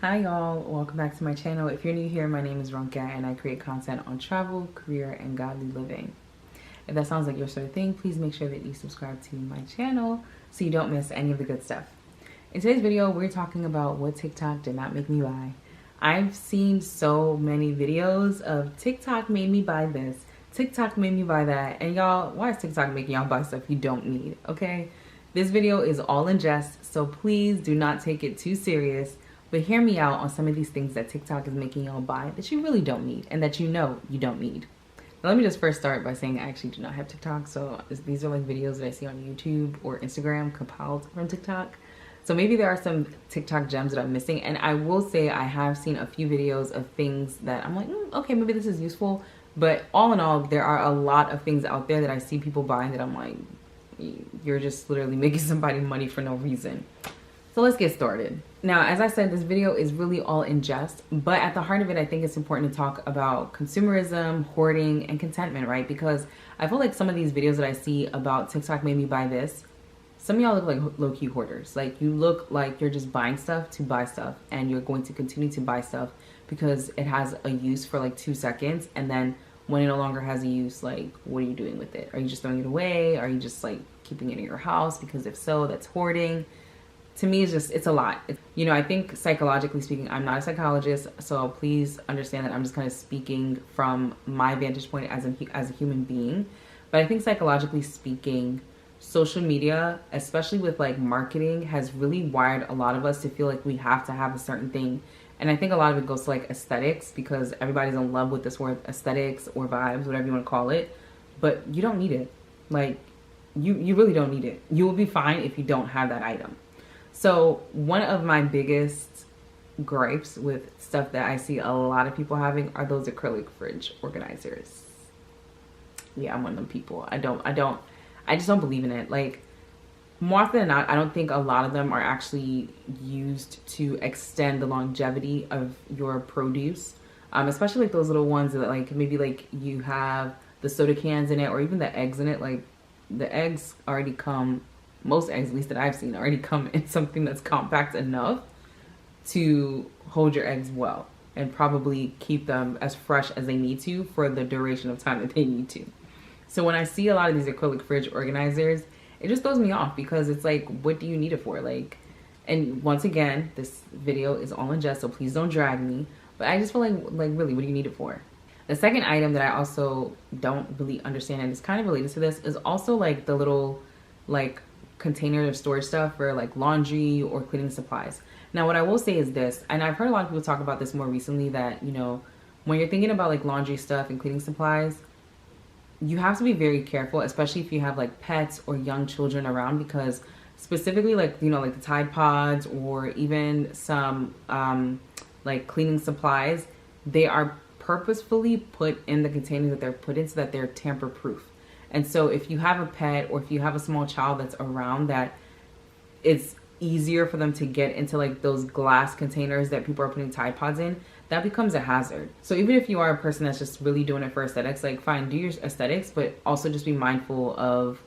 Hi y'all, welcome back to my channel. If you're new here, my name is Ronka and I create content on travel, career, and godly living. If that sounds like your sort of thing, please make sure that you subscribe to my channel so you don't miss any of the good stuff. In today's video, we're talking about what TikTok did not make me buy. I've seen so many videos of TikTok made me buy this, TikTok made me buy that, and y'all, why is TikTok making y'all buy stuff you don't need, okay? This video is all in jest, so please do not take it too serious. But hear me out on some of these things that TikTok is making y'all buy that you really don't need and that you know you don't need. Now, let me just first start by saying I actually do not have TikTok. So these are like videos that I see on YouTube or Instagram compiled from TikTok. So maybe there are some TikTok gems that I'm missing. And I will say I have seen a few videos of things that I'm like, okay, maybe this is useful. But all in all, there are a lot of things out there that I see people buying that I'm like, you're just literally making somebody money for no reason. So let's get started. Now, as I said, this video is really all in jest, but at the heart of it, I think it's important to talk about consumerism, hoarding, and contentment, right? Because I feel like some of these videos that I see about TikTok made me buy this, some of y'all look like low-key hoarders. Like, you look like you're just buying stuff to buy stuff, and you're going to continue to buy stuff because it has a use for like 2 seconds, and then when it no longer has a use, like, what are you doing with it? Are you just throwing it away? Are you just like keeping it in your house? Because if so, that's hoarding. To me, it's a lot. You know, I think psychologically speaking, I'm not a psychologist, so please understand that I'm just kind of speaking from my vantage point as a human being. But I think psychologically speaking, social media, especially with like marketing, has really wired a lot of us to feel like we have to have a certain thing. And I think a lot of it goes to like aesthetics, because everybody's in love with this word aesthetics or vibes, whatever you want to call it. But you don't need it. Like, you really don't need it. You will be fine if you don't have that item. So one of my biggest gripes with stuff that I see a lot of people having are those acrylic fridge organizers. Yeah, I'm one of them people. I just don't believe in it. Like, more often than not, I don't think a lot of them are actually used to extend the longevity of your produce. Especially like those little ones that like maybe like you have the soda cans in it or even the eggs in it. Like, the eggs already come, most eggs, at least that I've seen, already come in something that's compact enough to hold your eggs well and probably keep them as fresh as they need to for the duration of time that they need to. So when I see a lot of these acrylic fridge organizers, it just throws me off, because it's like, what do you need it for? Like, and once again, this video is all in jest, so please don't drag me. But I just feel like really, what do you need it for? The second item that I also don't really understand, and it's kind of related to this, is also like the little like container of storage stuff for like laundry or cleaning supplies. Now, what I will say is this, and I've heard a lot of people talk about this more recently, that, you know, when you're thinking about like laundry stuff and cleaning supplies, you have to be very careful, especially if you have like pets or young children around, because specifically like, you know, like the Tide Pods or even some like cleaning supplies, they are purposefully put in the containers that they're put in so that they're tamper proof. And so if you have a pet or if you have a small child that's around, that it's easier for them to get into like those glass containers that people are putting Tide Pods in, that becomes a hazard. So even if you are a person that's just really doing it for aesthetics, like fine, do your aesthetics, but also just be mindful of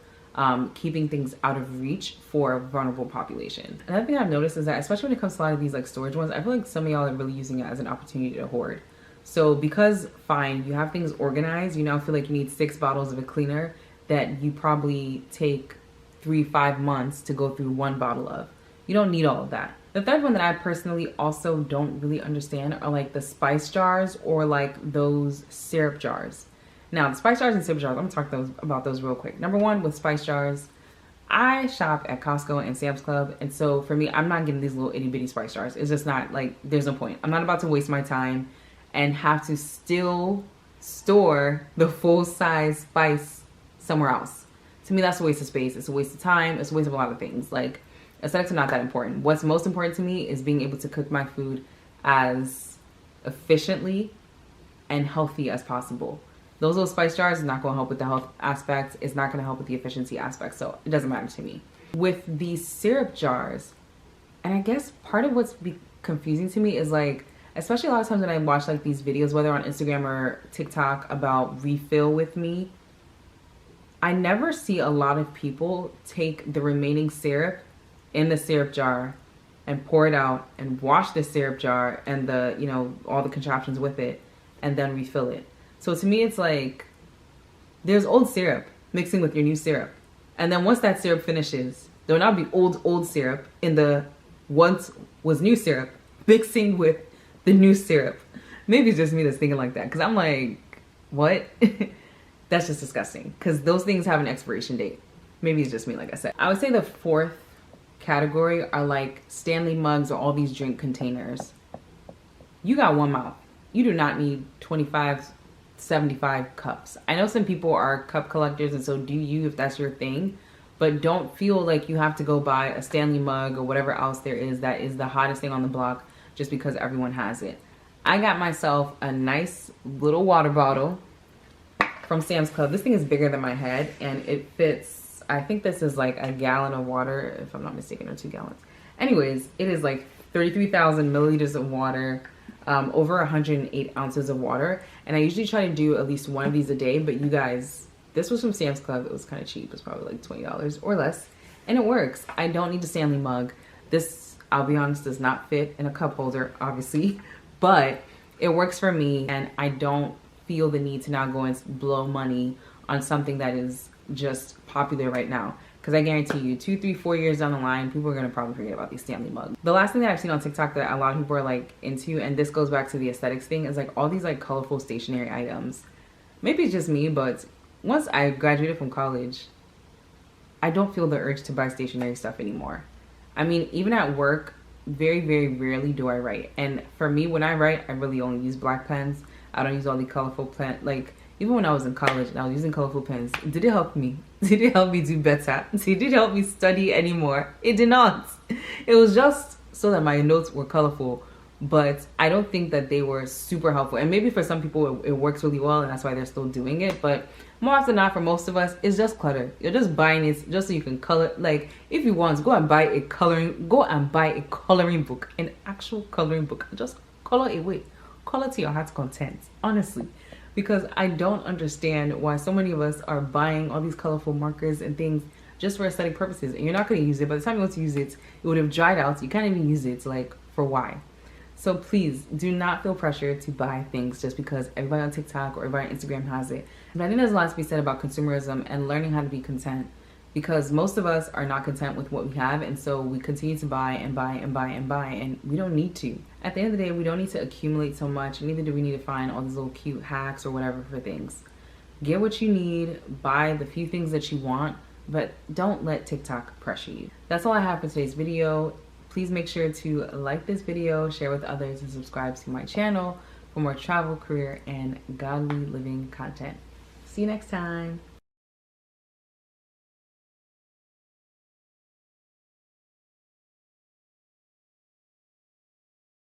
keeping things out of reach for a vulnerable population. Another thing I've noticed is that, especially when it comes to a lot of these like storage ones, I feel like some of y'all are really using it as an opportunity to hoard. So because, fine, you have things organized, you now feel like you need 6 bottles of a cleaner that you probably take 3-5 months to go through 1 bottle of. You don't need all of that. The third one that I personally also don't really understand are like the spice jars or like those syrup jars. Now, the spice jars and syrup jars, I'm gonna talk about those real quick. Number one, with spice jars, I shop at Costco and Sam's Club, and so for me, I'm not getting these little itty bitty spice jars. It's just not, like, there's no point. I'm not about to waste my time and have to still store the full size spice somewhere else. To me, that's a waste of space. It's a waste of time. It's a waste of a lot of things. Like, aesthetics are not that important. What's most important to me is being able to cook my food as efficiently and healthy as possible. Those little spice jars is not going to help with the health aspect. It's not going to help with the efficiency aspect. So it doesn't matter to me. With these syrup jars, and I guess part of what's confusing to me is like, especially a lot of times when I watch like these videos, whether on Instagram or TikTok, about refill with me, I never see a lot of people take the remaining syrup in the syrup jar and pour it out and wash the syrup jar and the, you know, all the contraptions with it and then refill it. So to me, it's like there's old syrup mixing with your new syrup. And then once that syrup finishes, there will now be old syrup in the once was new syrup mixing with the new syrup. Maybe it's just me that's thinking like that, because I'm like, what? That's just disgusting, because those things have an expiration date. Maybe it's just me, like I said. I would say the fourth category are like Stanley mugs or all these drink containers. You got one mouth. You do not need 25, 75 cups. I know some people are cup collectors, and so do you if that's your thing. But don't feel like you have to go buy a Stanley mug or whatever else there is that is the hottest thing on the block just because everyone has it. I got myself a nice little water bottle from Sam's Club. This thing is bigger than my head, and it fits, I think this is like a gallon of water, if I'm not mistaken, or 2 gallons. Anyways, it is like 33,000 milliliters of water, over 108 ounces of water. And I usually try to do at least one of these a day, but you guys, this was from Sam's Club. It was kind of cheap. It's probably like $20 or less. And it works. I don't need a Stanley mug. This, I'll be honest, does not fit in a cup holder, obviously. But it works for me, and I don't feel the need to now go and blow money on something that is just popular right now. Because I guarantee you, 2, 3, 4 years down the line, people are going to probably forget about these Stanley mugs. The last thing that I've seen on TikTok that a lot of people are like into, and this goes back to the aesthetics thing, is like all these like colorful stationery items. Maybe it's just me, but once I graduated from college, I don't feel the urge to buy stationery stuff anymore. I mean, even at work, very, very rarely do I write. And for me, when I write, I really only use black pens. I don't use all the colorful pen. Like, even when I was in college and I was using colorful pens, did it help me? Did it help me do better? Did it help me study anymore? It did not. It was just so that my notes were colorful, but I don't think that they were super helpful. And maybe for some people it works really well, and that's why they're still doing it. But more often than not, for most of us, it's just clutter. You're just buying it just so you can color. Like, if you want, go and buy a coloring book, an actual coloring book. Just color away. Color to your heart's content, honestly. Because I don't understand why so many of us are buying all these colorful markers and things just for aesthetic purposes. And you're not going to use it. By the time you want to use it, it would have dried out. You can't even use it. Like, for why? So please do not feel pressure to buy things just because everybody on TikTok or everybody on Instagram has it. But I think there's a lot to be said about consumerism and learning how to be content, because most of us are not content with what we have, and so we continue to buy and buy and buy and buy, and we don't need to. At the end of the day, we don't need to accumulate so much, and neither do we need to find all these little cute hacks or whatever for things. Get what you need, buy the few things that you want, but don't let TikTok pressure you. That's all I have for today's video. Please make sure to like this video, share with others, and subscribe to my channel for more travel, career, and godly living content. See you next time.